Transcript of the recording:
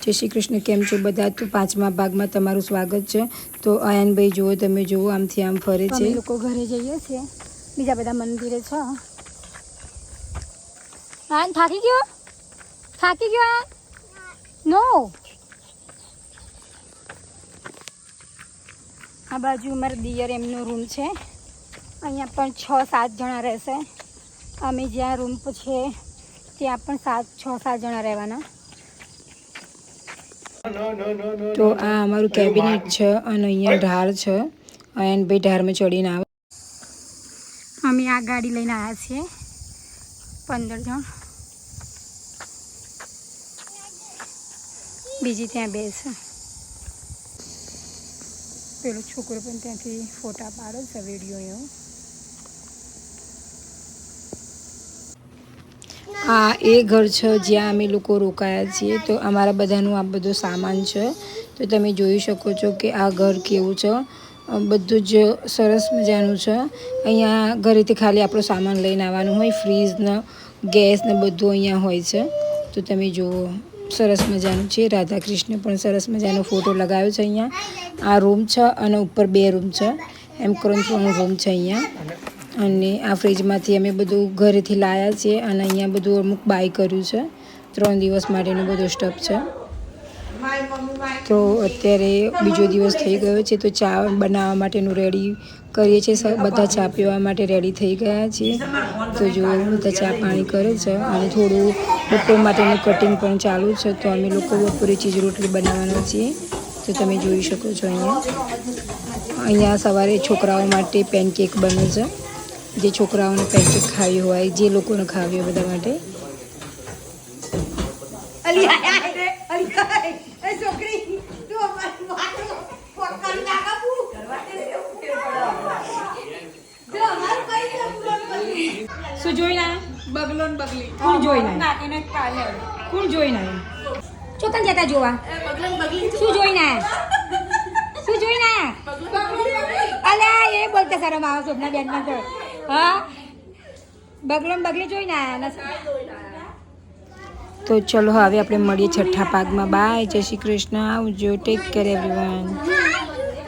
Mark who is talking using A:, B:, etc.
A: जय श्री कृष्ण। केम छो बधा? तो पांचमा भाग में तमारुं स्वागत है। तो आयन भाई जुओ, तमे जुओ आमथी आम फरे छे।
B: અમે લોકો ઘરે જઈએ છીએ, બીજા બધા મંદિરે છે। આયન થાકી ગયો? થાકી ગયો આયન? નો। આ બાજુ અમારા દિયર એમનો રૂમ છે। અહીંયા પણ 6-7 જણા રહેશે। અમે જ્યાં રૂમ છે ત્યાં પણ 6-7 જણા રહેવાના।
A: तो आ अमारू केबिनेट है और अँ ढार है। आयन भाई ढार में चढ़ी आवे।
B: અમે આ ગાડી લઈને આવ્યા છીએ 15 જણ। બીજી ત્યાં બેસે। પેલો છોકરો પણ ત્યાંથી ફોટા પાડે છે, વિડીયો એવું।
A: आ ए घर है ज्यां अमे लोको रोकाया छीए। तो अमारा बधानुं आ बधुं सामान है। तो तमे जोई शको छो कि आ घर केवुं छे। बधुं ज सरस मजानुं छे। अहींया घरेथी खाली आपणो सामान लईने आववानुं होय। फ्रीज ने गैस ने बधुं अहींया होय छे। तो तमे जुओ सरस मजानुं छे। राधा कृष्ण पण सरस मजानो फोटो लगाव्यो छे। अहींया आ रूम छे अने उपर 2 रूम छे। एम करीने 3 रूम छे अहींया। અને આ ફ્રીજમાંથી અમે બધું ઘરેથી લાવ્યા છીએ અને અહીંયા બધું અમુક બાય કર્યું છે। 3 દિવસ માટેનો બધો સ્ટફ છે। તો અત્યારે બીજો દિવસ થઈ ગયો છે। તો ચા બનાવવા માટેનું રેડી કરીએ છીએ। બધા ચા પીવા માટે રેડી થઈ ગયા છીએ। તો જો બધા ચા પાણી કરે છે અને થોડું બપોર માટેનું કટિંગ પણ ચાલુ છે। તો અમે લોકો બપોરે ચીજ રોટલી બનાવવાના છીએ। તો તમે જોઈ શકો છો અહીંયા સવારે છોકરાઓ માટે પેનકેક બને છે। જે છોકરાઓને પેનકેક ખાવી હોય, જે લોકોને ખાવી હોય બધા માટે। શું જોઈને બગલો ને બગલી કોણ જોઈને કોણ જોઈને
B: ચોકન જતા જોવા શું જોઈને શું જોઈને અલ્યા એ બોલતા શરમ આવે શોભના બેન માં તો હા બગલો ને બગલી જોઈને આયા।
A: તો ચલો હવે આપણે મળીએ છઠ્ઠા ભાગમાં। બાય, જય શ્રી કૃષ્ણ, આવજો, ટેક કેર એવરીવન।